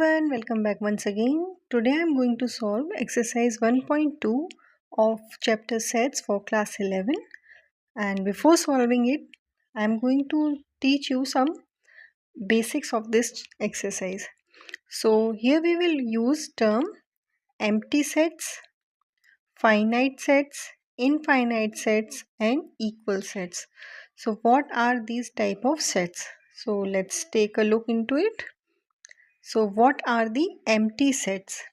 everyone, welcome back once again. Today I am going to solve exercise 1.2 of chapter sets for class 11, and before solving it I am going to teach you some basics of this exercise. So here we will use term empty sets, finite sets, infinite sets and equal sets. So what are these type of sets? So let's take a look into it. So what are the empty sets?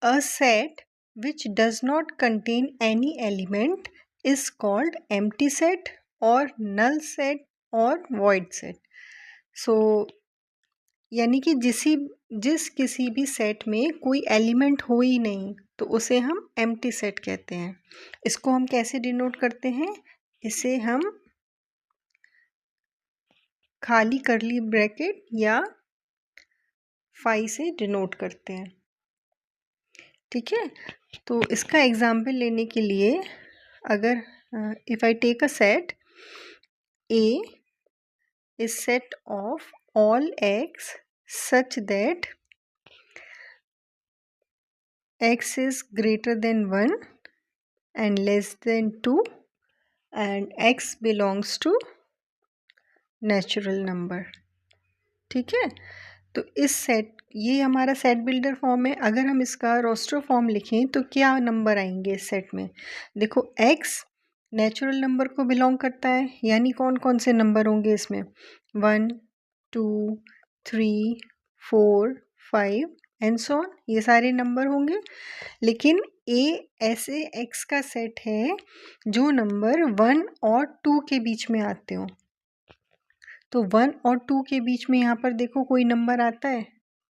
A set which does not contain any element is called empty set or null set or void set. So यानी कि जिस किसी भी set में कोई element हो ही नहीं तो उसे हम एम्प्टी सेट कहते हैं. इसको हम कैसे डिनोट करते हैं? इसे हम खाली करली ब्रैकेट या फाई से डिनोट करते हैं. ठीक है, तो इसका एग्जाम्पल लेने के लिए अगर if I take a set A is set of all x such that x is greater than 1 and less than 2 and x belongs to natural number. ठीक है, तो इस सेट ये हमारा सेट बिल्डर फॉर्म है. अगर हम इसका रोस्टर फॉर्म लिखें तो क्या नंबर आएंगे इस सेट में? देखो x नेचुरल नंबर को बिलोंग करता है, यानी कौन कौन से नंबर होंगे इसमें? 1 2 3 4 5 एंड सो ऑन, ये सारे नंबर होंगे. लेकिन ए ऐसे x का सेट है जो नंबर 1 और 2 के बीच में आते हो. तो 1 और 2 के बीच में यहाँ पर देखो कोई नंबर आता है,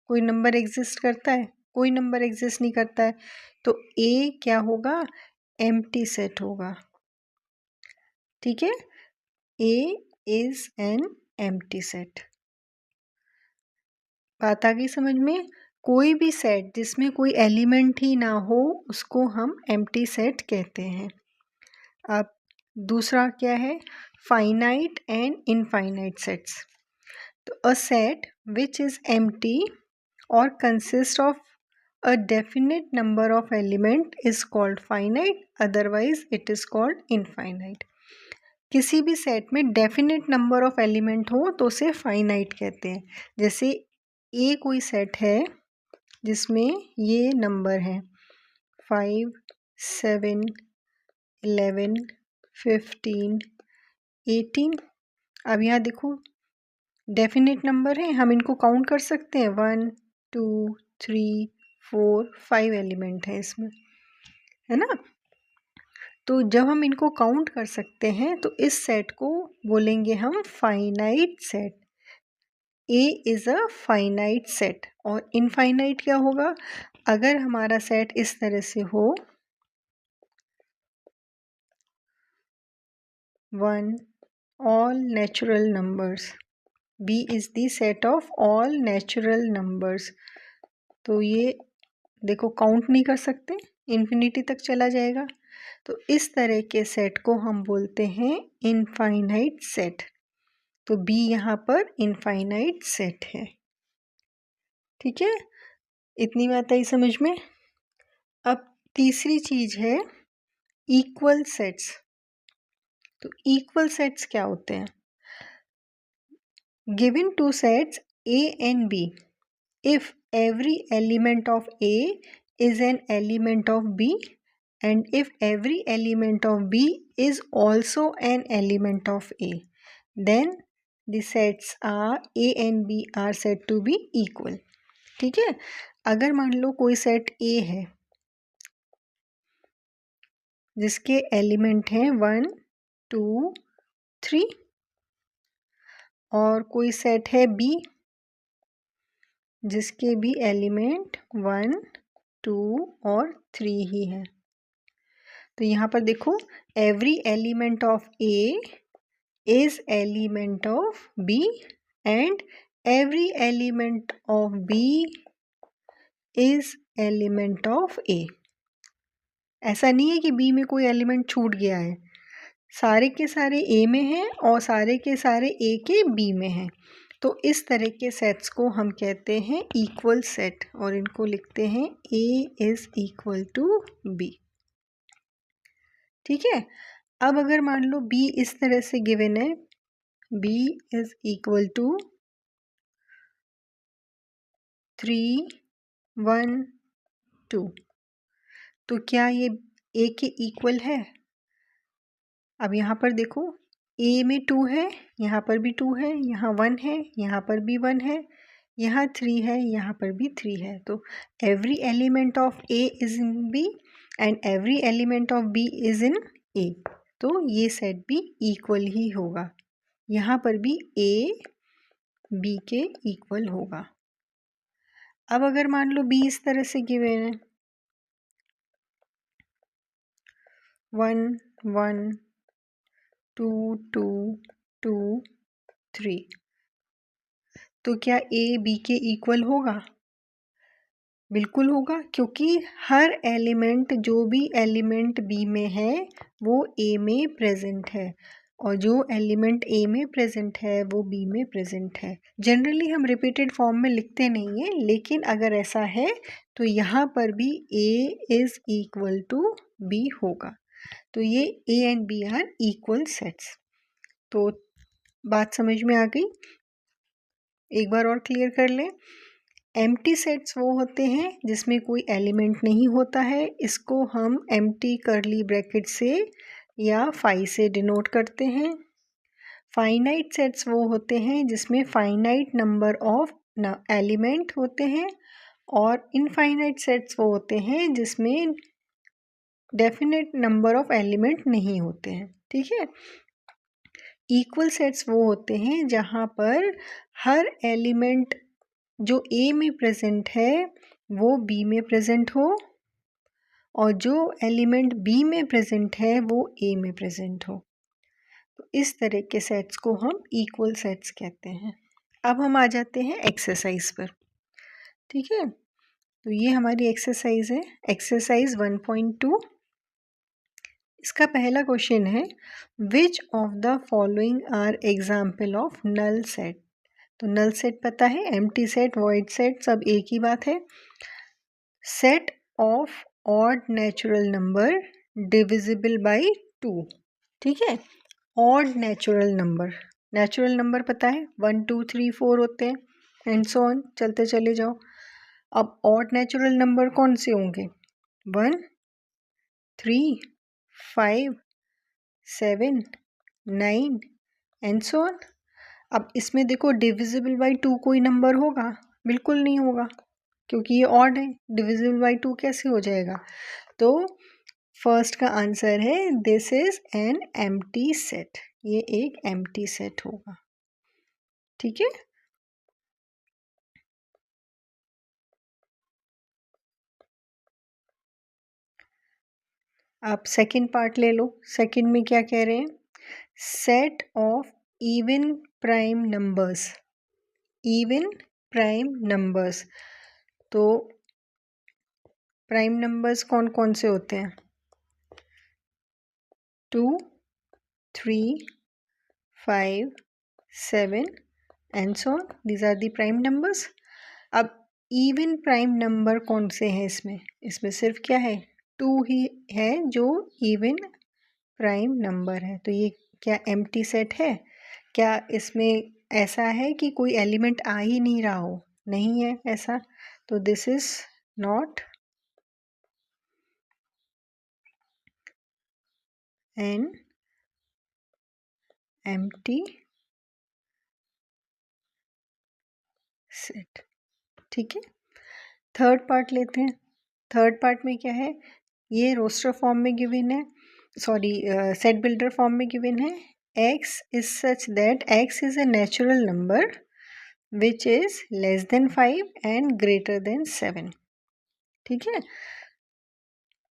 कोई नंबर एग्जिस्ट करता है, कोई नंबर एग्जिस्ट नहीं करता है. तो ए क्या होगा? एम्प्टी सेट होगा. ठीक है, ए इज एन एम्प्टी सेट. बात आ गई समझ में? कोई भी सेट जिसमें कोई एलिमेंट ही ना हो उसको हम एम्प्टी सेट कहते हैं. अब दूसरा क्या है? Finite and infinite sets. तो a set which is empty और consist of a definite number of element is called finite, otherwise it is called infinite. किसी भी सेट में डेफिनेट नंबर ऑफ एलिमेंट हो तो उसे फाइनाइट कहते हैं. जैसे ए कोई सेट है जिसमें ये नंबर हैं 5 7 11 15 18. अब यहाँ देखो डेफिनेट नंबर है, हम इनको काउंट कर सकते हैं. 1 2 3 4 5 एलिमेंट है इसमें, है ना? तो जब हम इनको काउंट कर सकते हैं तो इस सेट को बोलेंगे हम finite set. A is a finite set. और इनफाइनाइट क्या होगा? अगर हमारा सेट इस तरह से हो 1 all natural numbers, B is the set of all natural numbers. तो ये देखो काउंट नहीं कर सकते, इन्फिनिटी तक चला जाएगा. तो इस तरह के सेट को हम बोलते हैं इनफाइनाइट सेट. तो बी यहाँ पर इनफाइनाइट सेट है. ठीक है, इतनी बात आई समझ में? अब तीसरी चीज है इक्वल सेट्स. तो इक्वल सेट्स क्या होते हैं? Given two sets A and B, if every element of A is an element of B and if every element of B is also an element of A, then the sets are A and B are said to be equal. ठीक है, अगर मान लो कोई set A है जिसके element हैं 1 2 3 और कोई सेट है B जिसके भी एलिमेंट 1 2 और 3 ही है. तो यहाँ पर देखो every element of A is element of B and every element of B is element of A. ऐसा नहीं है कि बी में कोई एलिमेंट छूट गया है, सारे के सारे ए में हैं और सारे के सारे ए के बी में हैं. तो इस तरह के सेट्स को हम कहते हैं इक्वल सेट और इनको लिखते हैं A is equal to B। ठीक है, अब अगर मान लो B इस तरह से गिवन है, B इज़ इक्वल टू 3 1 2, तो क्या ये A के इक्वल है? अब यहाँ पर देखो A में 2 है, यहाँ पर भी 2 है, यहाँ 1 है, यहाँ पर भी 1 है, यहाँ 3 है, यहाँ पर भी 3 है। तो every element of A is in B and every element of B is in A, तो ये सेट भी इक्वल ही होगा। यहाँ पर भी A B के इक्वल होगा। अब अगर मान लो B इस तरह से गिवन है 1 1 2 2 2 3, तो क्या A B के इक्वल होगा? बिल्कुल होगा, क्योंकि हर एलिमेंट, जो भी एलिमेंट B में है वो A में प्रेजेंट है और जो एलिमेंट A में प्रेजेंट है वो B में प्रेजेंट है। जनरली हम रिपीटेड फॉर्म में लिखते नहीं हैं, लेकिन अगर ऐसा है तो यहाँ पर भी A is equal to B होगा। तो ये A and B are equal sets. तो बात समझ में आ गई? एक बार और क्लियर कर लें। एम्प्टी सेट्स वो होते हैं जिसमें कोई एलिमेंट नहीं होता है, इसको हम एम्प्टी कर्ली ब्रैकेट से या फाई से डिनोट करते हैं। फाइनाइट सेट्स वो होते हैं जिसमें फाइनाइट नंबर ऑफ एलिमेंट होते हैं, और इनफाइनाइट सेट्स वो होते हैं जिसमें डेफिनेट नंबर ऑफ एलिमेंट नहीं होते हैं। ठीक है, इक्वल सेट्स वो होते हैं जहाँ पर हर एलिमेंट जो A में प्रेजेंट है वो B में प्रेजेंट हो और जो एलिमेंट B में प्रेजेंट है वो A में प्रेजेंट हो। तो इस तरह के सेट्स को हम इक्वल सेट्स कहते हैं। अब हम आ जाते हैं एक्सरसाइज पर। ठीक है, तो ये हमारी एक्सरसाइज है, एक्सरसाइज 1.2। इसका पहला क्वेश्चन है, which of the following are example of null set. तो नल सेट पता है, एम्प्टी सेट, वॉइड सेट, सब एक ही बात है। Set of odd natural number divisible by 2। ठीक है, ऑड नेचुरल नंबर पता है 1 2 3 4 होते हैं एंड सो ऑन, चलते चले जाओ। अब ऑड नेचुरल नंबर कौन से होंगे? 1 3 5 7 9 एंड सो ऑन। अब इसमें देखो डिविजिबल बाई 2 कोई नंबर होगा? बिल्कुल नहीं होगा, क्योंकि ये ऑड है। डिविजिबल बाई 2 कैसे हो जाएगा? तो फर्स्ट का आंसर है this is an empty set, ये एक एम्प्टी सेट होगा। ठीक है, आप सेकंड पार्ट ले लो। सेकंड में क्या कह रहे हैं? Set of even prime numbers, even prime numbers. तो प्राइम नंबर्स कौन कौन से होते हैं? 2 3 5 7 and so on, these are the prime numbers. अब इवन प्राइम नंबर कौन से हैं इसमें? इसमें सिर्फ क्या है? 2 ही है जो इवन प्राइम नंबर है। तो ये क्या एम्प्टी सेट है? क्या इसमें ऐसा है कि कोई एलिमेंट आ ही नहीं रहा हो? नहीं है ऐसा, तो this is not an empty set. ठीक है, थर्ड पार्ट लेते हैं। थर्ड पार्ट में क्या है? ये रोस्टर फॉर्म में गिवन है, सॉरी सेट बिल्डर फॉर्म में गिवन है। x is such that x is a natural number which is less than 5 and greater than 7। ठीक है,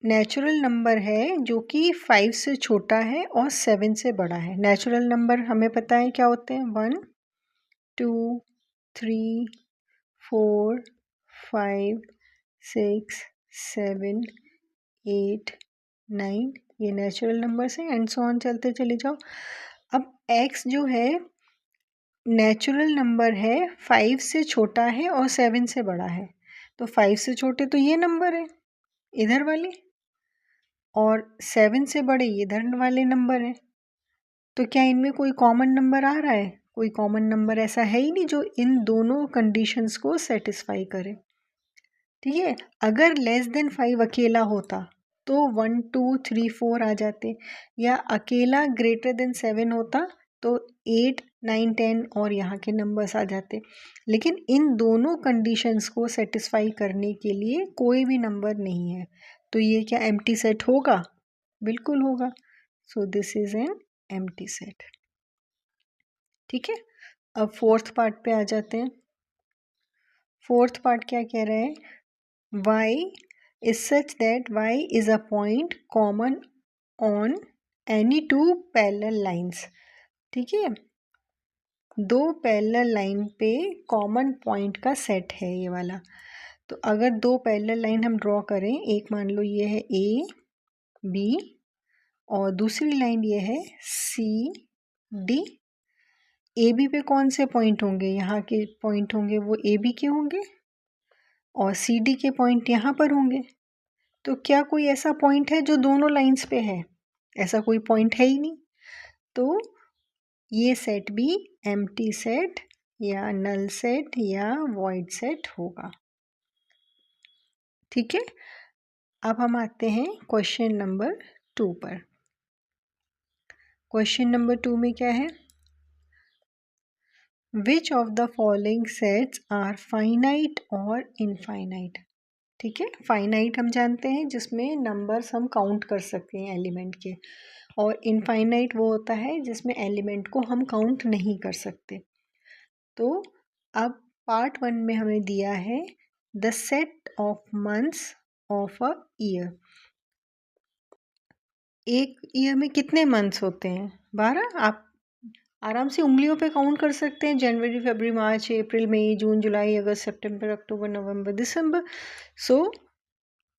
नेचुरल नंबर है जो कि 5 से छोटा है और 7 से बड़ा है। नेचुरल नंबर हमें पता है क्या होते हैं? 1 2 3 4 5 6 7 8 9, ये नेचुरल नंबर्स हैं एंड सो ऑन, चलते चले जाओ। अब x जो है नेचुरल नंबर है 5 से छोटा है और 7 से बड़ा है, तो 5 से छोटे तो ये नंबर है इधर वाले, और 7 से बड़े ये इधर वाले नंबर हैं। तो क्या इनमें कोई कॉमन नंबर आ रहा है? कोई कॉमन नंबर ऐसा है ही नहीं जो इन दोनों कंडीशंस को सेटिस्फाई करे। ठीक है, अगर लेस देन 5 अकेला होता तो 1 2 3 4 आ जाते, या अकेला ग्रेटर देन 7 होता तो 8 9 10 और यहाँ के नंबर्स आ जाते। लेकिन इन दोनों कंडीशंस को सेटिस्फाई करने के लिए कोई भी नंबर नहीं है, तो ये क्या एम्प्टी सेट होगा? बिल्कुल होगा। So this is an empty set. ठीक है, अब फोर्थ पार्ट पे आ जाते हैं। फोर्थ पार्ट क्या कह रहा है? y is such that y is a point common on any two parallel lines। ठीक है, दो पैरेलल लाइन पे कॉमन पॉइंट का सेट है ये वाला। तो अगर दो पैरेलल लाइन हम ड्रॉ करें, एक मान लो ये है ए बी और दूसरी लाइन ये है सी डी। ए बी पे कौन से पॉइंट होंगे? यहाँ के पॉइंट होंगे वो ए बी के होंगे, और सी डी के पॉइंट यहाँ पर होंगे। तो क्या कोई ऐसा पॉइंट है जो दोनों लाइंस पे है? ऐसा कोई पॉइंट है ही नहीं, तो ये सेट भी एम्प्टी सेट या नल सेट या वॉइड सेट होगा। ठीक है, अब हम आते हैं क्वेश्चन नंबर 2 पर। क्वेश्चन नंबर 2 में क्या है? Which of the following sets are finite और इनफाइनाइट? ठीक है, फाइनाइट हम जानते हैं जिसमें नंबर्स हम काउंट कर सकते हैं एलिमेंट के, और इनफाइनाइट वो होता है जिसमें एलिमेंट को हम काउंट नहीं कर सकते। तो अब पार्ट 1 में हमें दिया है the set of months of a year. एक ईयर में कितने मंथ्स होते हैं? 12। आप आराम से उंगलियों पे काउंट कर सकते हैं, जनवरी फरवरी मार्च अप्रैल मई जून जुलाई अगस्त सितंबर अक्टूबर नवंबर दिसंबर। So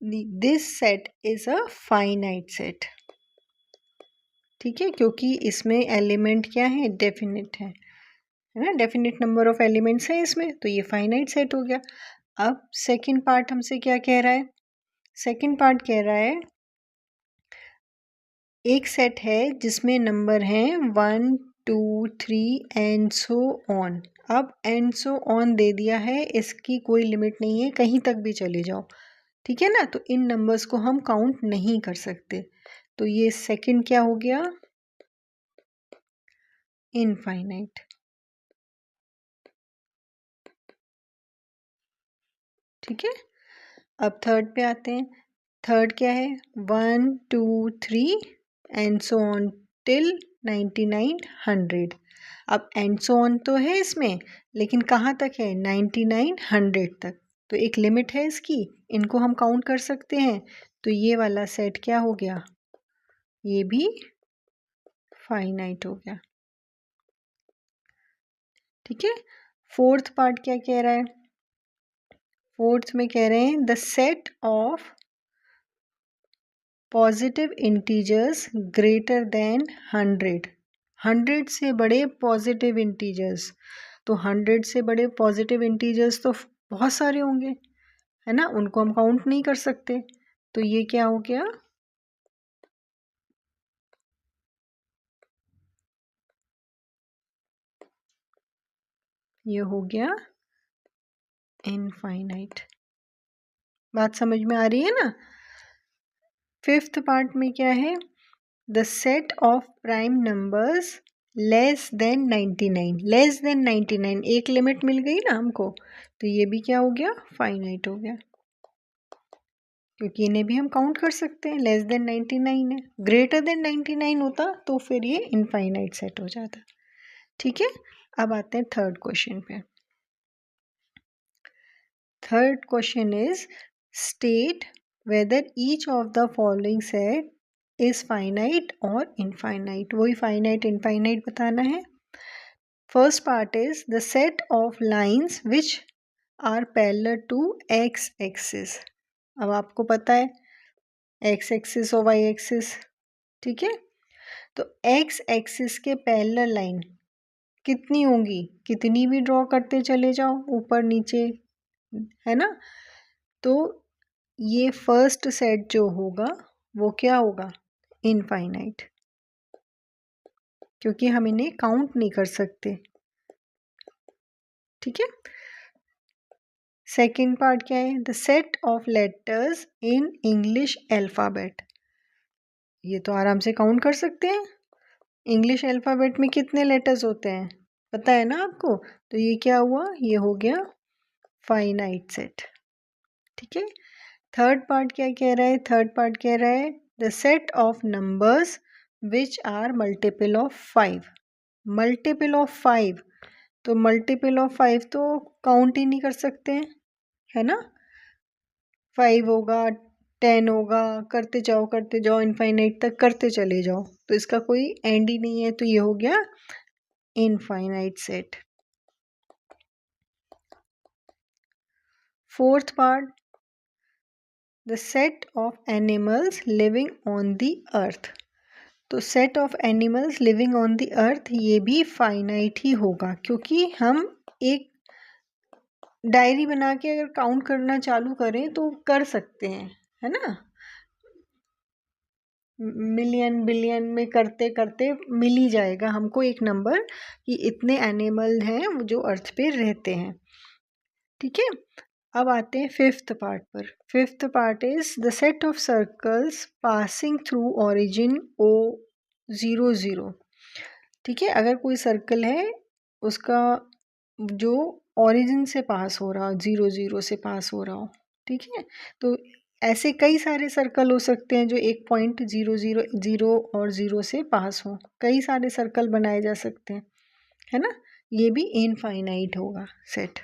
this set is a finite set. ठीक है, क्योंकि इसमें एलिमेंट क्या है? डेफिनेट है ना, डेफिनेट नंबर ऑफ एलिमेंट्स है इसमें, तो ये फाइनाइट सेट हो गया। अब सेकंड पार्ट हमसे क्या कह रहा है? सेकंड पार्ट कह रहा है एक सेट है जिसमें नंबर हैं 1 2 3 एंड सो ऑन। अब एंड सो ऑन दे दिया है, इसकी कोई लिमिट नहीं है, कहीं तक भी चले जाओ। ठीक है ना, तो इन नंबर्स को हम काउंट नहीं कर सकते, तो ये सेकंड क्या हो गया? इनफाइनाइट। ठीक है, अब थर्ड पे आते हैं। थर्ड क्या है? 1 2 3 एंड सो ऑन टिल 99 100। अब एंड सो ऑन तो है इसमें, लेकिन कहाँ तक है? 99 100 तक, तो एक लिमिट है इसकी, इनको हम काउंट कर सकते हैं। तो ये वाला सेट क्या हो गया? ये भी फाइनाइट हो गया। ठीक है, फोर्थ पार्ट क्या कह रहा है? फोर्थ में कह रहे हैं the set of positive integers greater than 100। 100 से बड़े पॉजिटिव इंटीजर्स, तो 100 से बड़े पॉजिटिव इंटीजर्स तो बहुत सारे होंगे, है ना, उनको हम काउंट नहीं कर सकते। तो ये क्या हो गया? ये हो गया इनफाइनाइट। बात समझ में आ रही है ना? फिफ्थ पार्ट में क्या है? The set of prime numbers less than 99। Less than 99 एक लिमिट मिल गई ना हमको, तो ये भी क्या हो गया? फाइनाइट हो गया, क्योंकि इन्हें भी हम काउंट कर सकते हैं। लेस देन 99 है, ग्रेटर देन 99 होता तो फिर ये इनफाइनाइट सेट हो जाता। ठीक है, अब आते हैं थर्ड क्वेश्चन पे। Third question is state whether each of the following set is finite और इनफाइनाइट। वही फाइनाइट इनफाइनाइट बताना है। First part is the set of lines which are parallel to x axis. अब आपको पता है एक्स एक्सिस और वाई एक्सिस, ठीक है, तो एक्स एक्सिस के पैरेलल लाइन कितनी होंगी, कितनी भी ड्रॉ करते चले जाओ ऊपर नीचे, है ना। तो ये फर्स्ट सेट जो होगा वो क्या होगा, इनफाइनाइट, क्योंकि हम इन्हें काउंट नहीं कर सकते। ठीक है। सेकेंड पार्ट क्या है, the set of letters in English alphabet. ये तो आराम से काउंट कर सकते हैं। इंग्लिश अल्फ़ाबेट में कितने लेटर्स होते हैं पता है ना आपको। तो ये क्या हुआ, ये हो गया फाइनाइट सेट। ठीक है। थर्ड पार्ट क्या कह रहा है, थर्ड पार्ट कह रहा है the set of numbers which are multiple of 5। Multiple of 5, तो मल्टीपल ऑफ 5 तो काउंट ही नहीं कर सकते हैं, है ना। 5 होगा, 10 होगा, करते जाओ इनफाइनाइट तक करते चले जाओ, तो इसका कोई एंड ही नहीं है। तो ये हो गया infinite set. Fourth part, the set of animals living on the earth. तो set of animals living on the earth ये भी फाइनाइट ही होगा, क्योंकि हम एक डायरी बना के अगर काउंट करना चालू करें तो कर सकते हैं, है ना। मिलियन बिलियन में करते करते मिल ही जाएगा हमको एक नंबर कि इतने एनिमल हैं जो अर्थ पे रहते हैं। ठीक है। अब आते हैं फिफ्थ पार्ट पर। Fifth part is the set of circles passing through origin O00। ठीक है। अगर कोई सर्कल है उसका जो ओरिजिन से पास हो रहा हो, 00 से पास हो रहा हो, ठीक है। तो ऐसे कई सारे सर्कल हो सकते हैं जो एक पॉइंट 0 और 0 से पास हो, कई सारे सर्कल बनाए जा सकते हैं, है ना। ये भी इनफाइनाइट होगा सेट।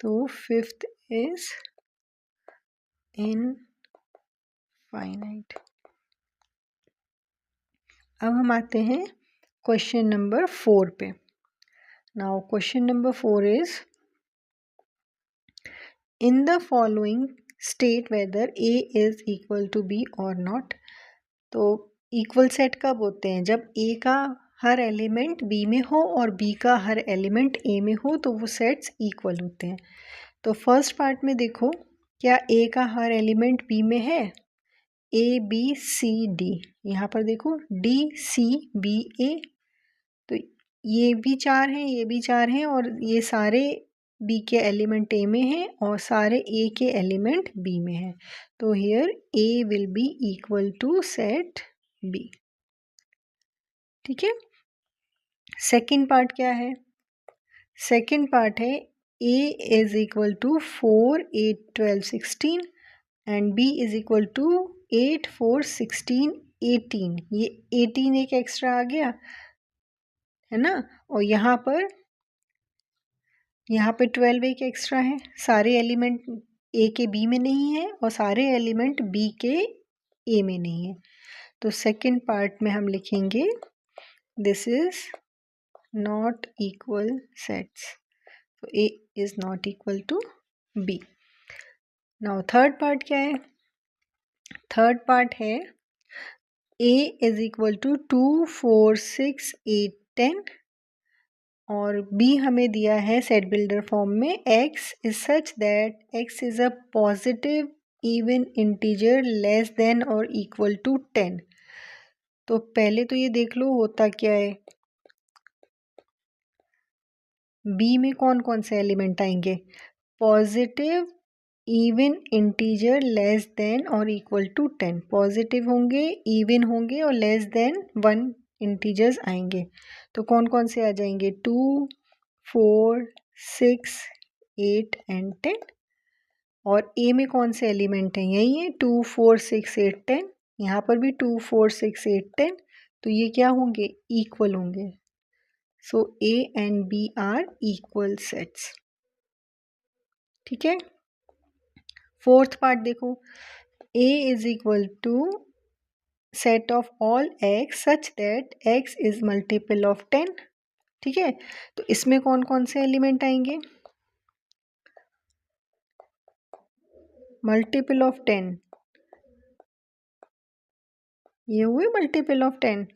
तो फिफ्थ इज इनफाइनाइट। अब हम आते हैं क्वेश्चन नंबर 4 पे। Now question number 4 is in the following state whether A is equal to B और नॉट। तो इक्वल सेट कब होते हैं, जब A का हर एलिमेंट B में हो और B का हर एलिमेंट A में हो, तो वो सेट्स इक्वल होते हैं। तो फर्स्ट पार्ट में देखो, क्या A का हर एलिमेंट B में है, ABCD, यहाँ पर देखो DCBA, तो ये भी 4 हैं, ये भी 4 हैं, और ये सारे B के एलिमेंट A में हैं और सारे A के एलिमेंट B में हैं। तो here A will be equal to set B। ठीक है। सेकेंड पार्ट क्या है, सेकेंड पार्ट है A is equal to 4, 8, 12, 16 and B is equal to 8, 4, 16, 18। ये 18 एक एक्स्ट्रा आ गया, है ना। और यहाँ पे 12 एक एक्स्ट्रा है। सारे एलिमेंट A के B में नहीं है और सारे एलिमेंट B के A में नहीं है। तो सेकेंड पार्ट में हम लिखेंगे this is not equal sets, तो A is not equal to B। Now third part क्या है, थर्ड पार्ट है A इज इक्वल टू 2, 4, 6, 8, 10 और B हमें दिया है सेट बिल्डर फॉर्म में X is such that X is a positive even integer less than और equal to 10। तो पहले तो ये देख लो होता क्या है, B में कौन कौन से एलिमेंट आएंगे, positive even integer less than और इक्वल टू 10, पॉजिटिव होंगे, इवन होंगे और लेस देन 1 इंटीजर्स आएंगे। तो कौन कौन से आ जाएंगे, 2, 4, 6, 8 एंड 10। और A में कौन से एलिमेंट हैं, यही है 2, 4, 6, 8, 10। यहाँ पर भी 2, 4, 6, 8, 10। तो ये क्या होंगे, इक्वल होंगे। So A and B are equal sets. ठीक है। फोर्थ पार्ट देखो, A is equal to set of all X such that X is multiple of 10। ठीक है। तो इसमें कौन कौन से एलिमेंट आएंगे, मल्टीपल ऑफ 10, ये हुए multiple of 10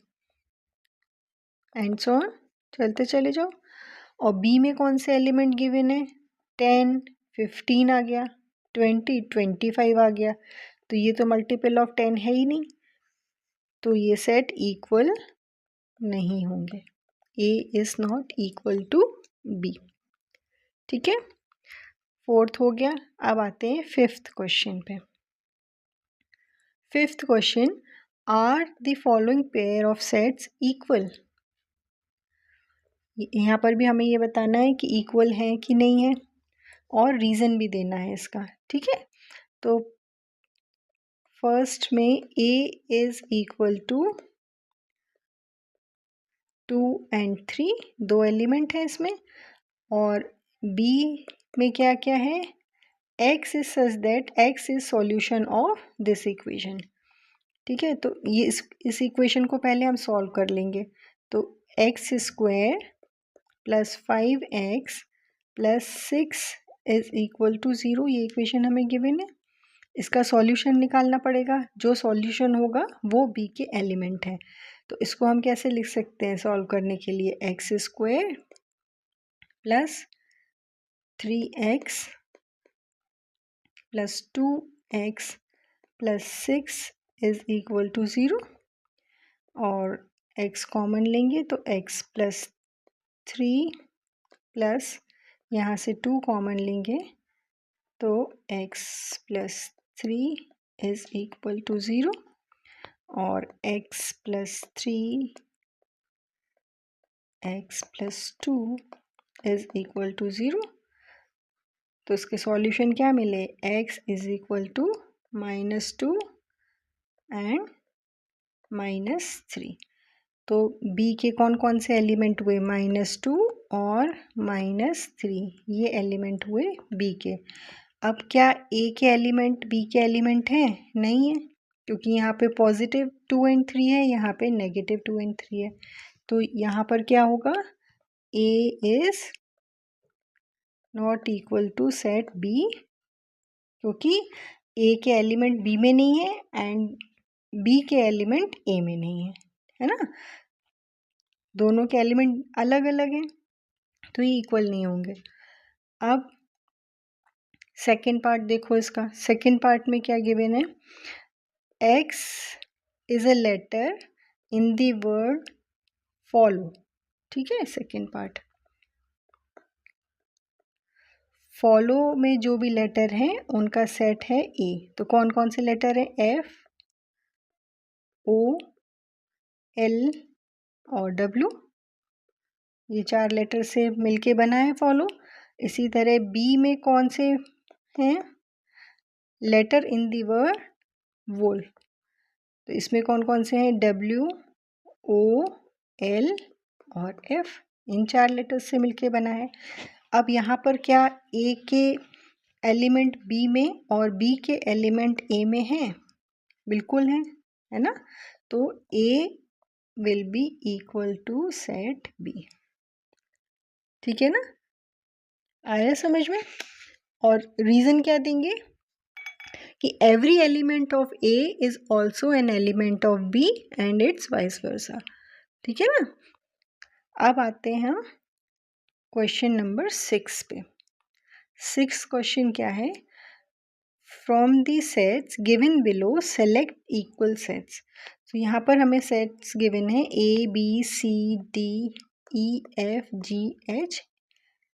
and so on, चलते चले जाओ। और बी में कौन से एलिमेंट गिवन है, 10, 15 आ गया, 20, 25 आ गया, तो ये तो मल्टीपल ऑफ 10 है ही नहीं, तो ये सेट इक्वल नहीं होंगे। A is not equal to B. ठीक है, फोर्थ हो गया। अब आते हैं फिफ्थ क्वेश्चन पे। Fifth question, are the following pair of sets equal. यहाँ पर भी हमें ये बताना है कि इक्वल है कि नहीं है और रीज़न भी देना है इसका। ठीक है, तो फर्स्ट में a is equal to 2 and 3, दो एलिमेंट है इसमें, और b में क्या क्या है, x is such that x is solution of this equation. ठीक है, तो ये इस इक्वेशन को पहले हम सॉल्व कर लेंगे। तो x square plus 5x plus 6 is equal to 0, ये इक्वेशन हमें गिवन है। इसका सॉल्यूशन निकालना पड़ेगा, जो सॉल्यूशन होगा वो b के एलिमेंट है। तो इसको हम कैसे लिख सकते हैं सॉल्व करने के लिए, x square plus 3x plus 2x plus 6 is equal to 0, और x कॉमन लेंगे तो x प्लस 3 प्लस यहाँ से 2 कॉमन लेंगे तो x plus 3 is equal to 0, और x plus 3 x plus 2 is equal to 0। तो इसके सॉल्यूशन क्या मिले, x is equal to -2 and -3। तो b के कौन कौन से एलिमेंट हुए, -2 और -3, ये एलिमेंट हुए b के। अब क्या a के एलिमेंट b के एलिमेंट हैं, नहीं है, क्योंकि यहाँ पे पॉजिटिव 2 and 3 है, यहाँ पे नेगेटिव 2 and 3 है। तो यहाँ पर क्या होगा, a is not equal to set b, क्योंकि a के एलिमेंट b में नहीं है एंड b के एलिमेंट a में नहीं है ना, दोनों के एलिमेंट अलग अलग हैं, तो ये इक्वल नहीं होंगे। अब सेकेंड पार्ट देखो इसका, सेकेंड पार्ट में क्या गिवन है, x is a letter in the word follow. ठीक है, सेकेंड पार्ट, फॉलो में जो भी लेटर हैं उनका सेट है ए। तो कौन कौन से लेटर हैं, एफ, ओ, एल और डब्ल्यू, ये 4 लेटर से मिलके बना है फॉलो। इसी तरह बी में कौन से हैं, लेटर इन दी वर्ड वोल, तो इसमें कौन कौन से हैं, डब्ल्यू, ओ, एल और एफ, इन 4 लेटर्स से मिलके बना है। अब यहाँ पर क्या ए के एलिमेंट बी में और बी के एलिमेंट ए में हैं, बिल्कुल है ना, तो A will be equal to set B. ठीक है ना, आया समझ में। और रीज़न क्या देंगे कि every element of A is also an element of B and it's vice versa. ठीक है ना, अब आते हैं हम क्वेश्चन नंबर 6 पे। 6 क्वेश्चन क्या है, from the sets given below select equal sets. तो यहाँ पर हमें सेट्स गिवन है A B C D E F G H,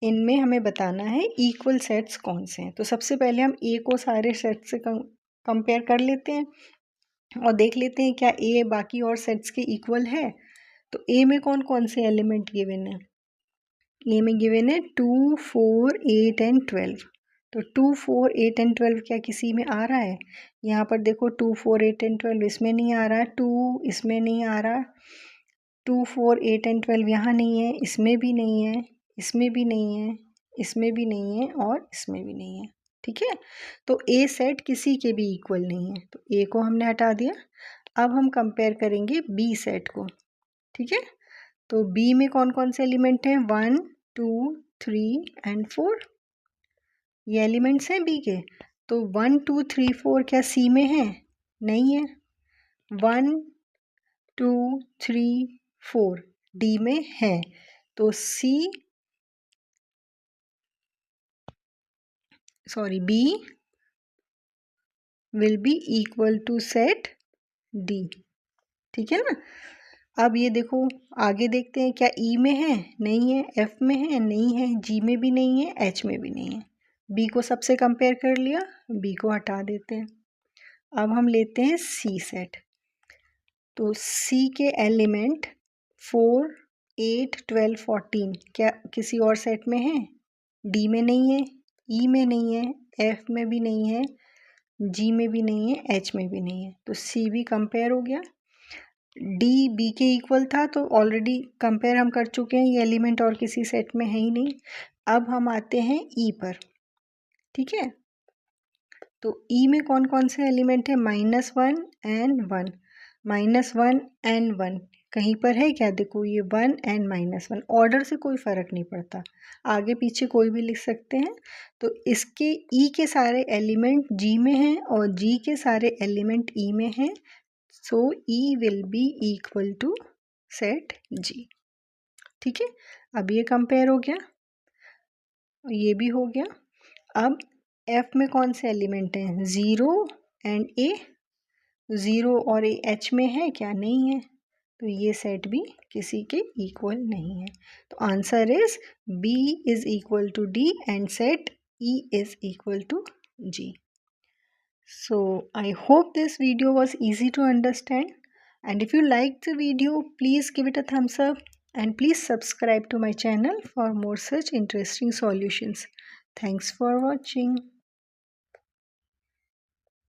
इनमें हमें बताना है इक्वल सेट्स कौन से हैं। तो सबसे पहले हम ए को सारे सेट्स से कंपेयर कर लेते हैं और देख लेते हैं क्या ए बाकी और सेट्स के इक्वल है। तो ए में कौन कौन से एलिमेंट गिवन है, ए में गिवन है 2, 4, 8 एंड 12। तो 2, 4, 8 एंड 12 क्या किसी में आ रहा है, यहाँ पर देखो 2, 4, 8 एंड 12 इसमें नहीं आ रहा है, 2 इसमें नहीं आ रहा, 2, 4, 8 एंड 12 यहाँ नहीं है, इसमें भी नहीं है, इसमें भी नहीं है, इसमें भी नहीं है और इसमें भी नहीं है। ठीक है, तो ए सेट किसी के भी इक्वल नहीं है, तो ए को हमने हटा दिया। अब हम कंपेयर करेंगे बी सेट को। ठीक है, तो बी में कौन कौन से एलिमेंट हैं, 1, 2, 3 एंड 4, ये एलिमेंट्स हैं बी के। तो 1, 2, 3, 4 क्या सी में है, नहीं है, 1, 2, 3, 4 डी में है, तो C sorry B will be equal to set D। ठीक है ना। अब ये देखो आगे देखते हैं, क्या E में है? नहीं है। F में है? नहीं है। G में भी नहीं है, H में भी नहीं है। B को सबसे कंपेयर कर लिया, B को हटा देते हैं। अब हम लेते हैं C सेट। तो C के एलिमेंट 4, 8, 12, 14 क्या किसी और सेट में है? D में नहीं है, E में नहीं है, F में भी नहीं है, G में भी नहीं है, H में भी नहीं है। तो C भी कंपेयर हो गया। D B के इक्वल था तो ऑलरेडी कंपेयर हम कर चुके हैं, ये एलिमेंट और किसी सेट में है ही नहीं। अब हम आते हैं E पर। ठीक है, तो E में कौन कौन से एलिमेंट है? -1 एंड 1। -1 एंड 1 कहीं पर है क्या? देखो ये 1 एंड -1, ऑर्डर से कोई फ़र्क नहीं पड़ता, आगे पीछे कोई भी लिख सकते हैं। तो इसके E के सारे एलिमेंट G में हैं और G के सारे एलिमेंट E में हैं। So E will be equal to set G। ठीक है, अब ये कंपेयर हो गया, ये भी हो गया। अब F में कौन से एलिमेंट हैं? 0 एंड A। 0 और A H में है क्या? नहीं है, तो ये सेट भी किसी के इक्वल नहीं है। तो answer is B is equal to D and set E is equal to G. So I hope this video was easy to understand, and if you liked the video, please give it a thumbs up and please subscribe to my channel for more such interesting solutions. Thanks for watching.